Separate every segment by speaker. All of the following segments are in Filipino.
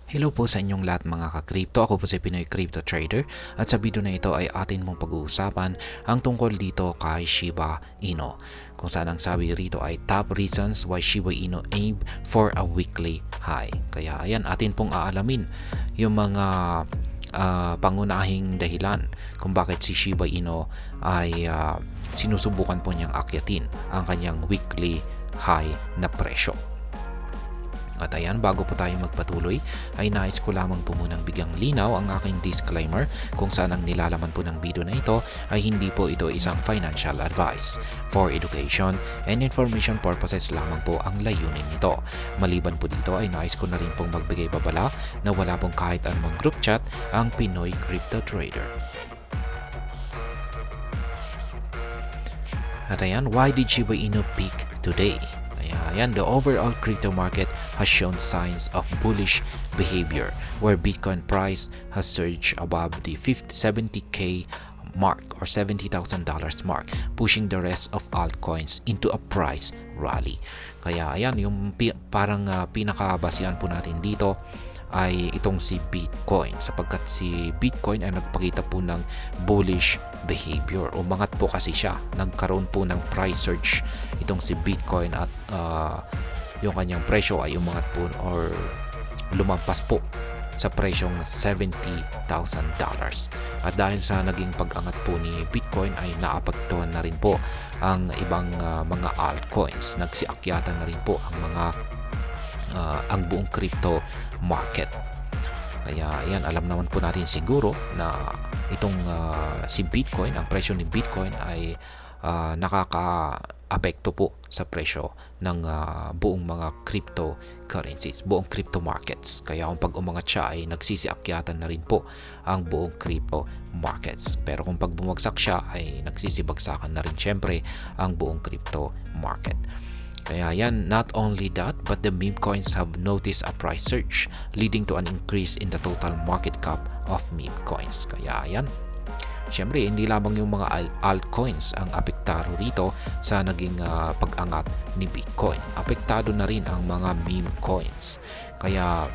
Speaker 1: Hello po sa inyong lahat mga ka-crypto. Ako po si Pinoy Crypto Trader at sa video na ito ay atin mong pag-uusapan ang tungkol dito kay Shiba Inu. Kung saan ang sabi rito ay top reasons why Shiba Inu aim for a weekly high. Kaya ayan, atin pong aalamin yung mga pangunahing dahilan kung bakit si Shiba Inu ay sinusubukan po niyang akyatin ang kanyang weekly high na presyo. At ayan, bago po tayo magpatuloy ay nais ko lamang po munang bigyang linaw ang aking disclaimer kung saan ang nilalaman po ng video na ito ay hindi po ito isang financial advice. For education and information purposes lamang po ang layunin nito. Maliban po dito ay nais ko na rin pong magbigay babala na wala pong kahit anumang group chat ang Pinoy Crypto Trader. At ayan, why did Shiba Inu peak today? Ayan, the overall crypto market has shown signs of bullish behavior where Bitcoin price has surged above the 70k mark or $70,000 mark, pushing the rest of altcoins into a price rally. Kaya ayan, yung parang pinakabasihan po natin dito ay itong si Bitcoin, sapagkat si Bitcoin ay nagpakita po ng bullish behavior. Umangat po kasi siya, nagkaroon po ng price surge itong si Bitcoin at yung kanyang presyo ay umangat po or lumampas po sa presyong $70,000. At dahil sa naging pag-angat po ni Bitcoin ay naapektuhan na rin po ang ibang mga altcoins. Nagsiakyatan na rin po ang buong crypto market. Kaya yan, alam naman po natin siguro na itong si Bitcoin, ang presyo ni Bitcoin ay nakaka-apekto po sa presyo ng buong mga cryptocurrencies, buong crypto markets. Kaya kung pag umangat siya ay nagsisiakyatan na rin po ang buong crypto markets. Pero kung pag bumagsak siya ay nagsisibagsakan na rin syempre ang buong crypto market. Kaya yan, not only that, but the meme coins have noticed a price surge leading to an increase in the total market cap of meme coins. Kaya yan, syempre hindi lamang yung mga altcoins ang apektado rito sa naging pag-angat ni Bitcoin. Apektado na rin ang mga meme coins. Kaya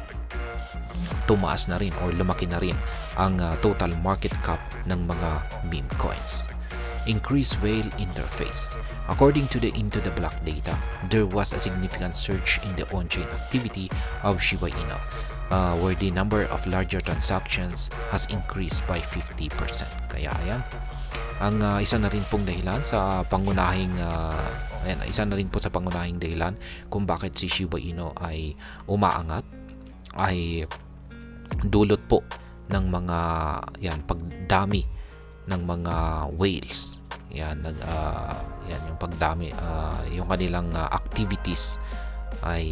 Speaker 1: tumaas na rin or lumaki na rin ang total market cap ng mga meme coins. Increased whale interface. According to the Into the Block data, there was a significant surge in the on-chain activity of Shiba Inu, where the number of larger transactions has increased by 50%. Kaya ayan, ang isa na rin pong dahilan sa pangunahing dahilan kung bakit si Shiba Inu ay umaangat ay dulot po ng mga pagdami ng mga whales. Yan yung pagdami, yung kanilang activities ay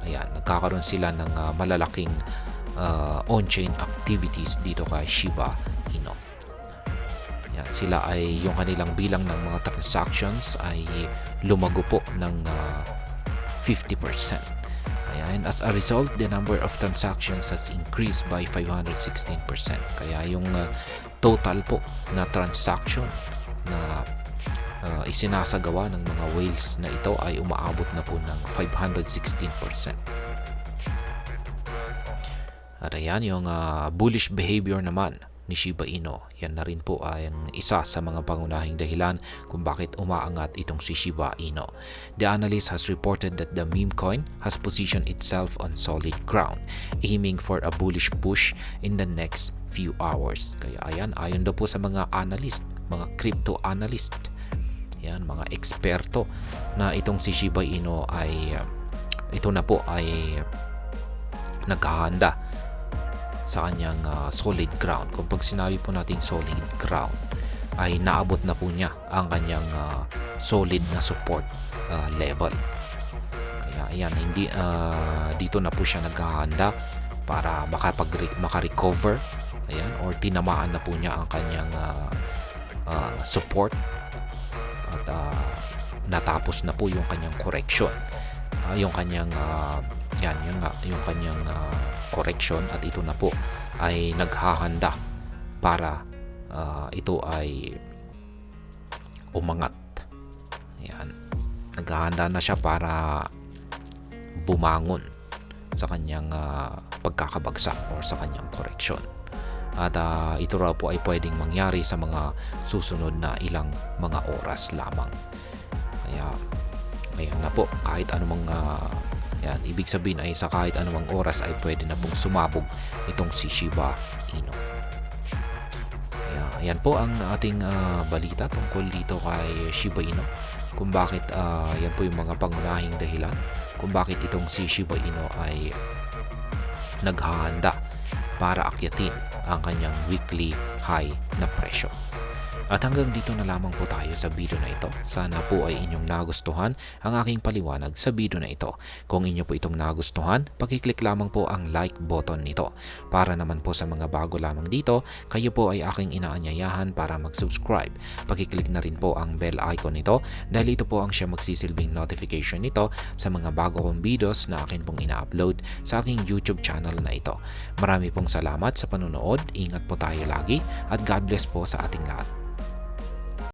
Speaker 1: nagkakaroon sila ng malalaking on-chain activities dito kay Shiba Inu. Yan, sila ay yung kanilang bilang ng mga transactions ay lumago po ng 50%. And as a result, the number of transactions has increased by 516%. Kaya yung total po na transaction na isinasagawa ng mga whales na ito ay umaabot na po ng 516%. At ayan, yung bullish behavior naman ni Shiba Inu, yan na rin po ay isa sa mga pangunahing dahilan kung bakit umaangat itong si Shiba Inu. The analyst has reported that the meme coin has positioned itself on solid ground, aiming for a bullish push in the next few hours. Kaya ayan, ayon daw po sa mga analyst, mga crypto analyst, yan, mga eksperto, na itong si Shiba Inu ay ito na po ay naghahanda sa kanyang solid ground. Kung pag sinabi po natin solid ground, ay naabot na po niya ang kanyang solid na support level. Kaya ayan, hindi dito na po siya naghahanda para makarecover, ayan, or tinamaan na po niya ang kanyang support at natapos na po yung kanyang correction, yung kanyang correction, at ito na po ay naghahanda para ito ay umangat. Ayan, naghahanda na siya para bumangon sa kanyang pagkakabagsak or sa kanyang correction. At ito raw po ay pwedeng mangyari sa mga susunod na ilang mga oras lamang. Kaya ayan na po, kahit anumang yan, ibig sabihin ay sa kahit anumang oras ay pwede na pong sumabog itong si Shiba Inu. Yan po ang ating balita tungkol dito kay Shiba Inu, kung bakit yan po yung mga pangunahing dahilan kung bakit itong si Shiba Inu ay naghahanda para akyatin ang kanyang weekly high na presyo. At hanggang dito na lamang po tayo sa video na ito. Sana po ay inyong nagustuhan ang aking paliwanag sa video na ito. Kung inyo po itong nagustuhan, pakiclick lamang po ang like button nito. Para naman po sa mga bago lamang dito, kayo po ay aking inaanyayahan para mag-subscribe. Pakiclick na rin po ang bell icon nito dahil ito po ang siya magsisilbing notification nito sa mga bago kong videos na akin pong ina-upload sa aking YouTube channel na ito. Marami pong salamat sa panunood. Ingat po tayo lagi at God bless po sa ating lahat.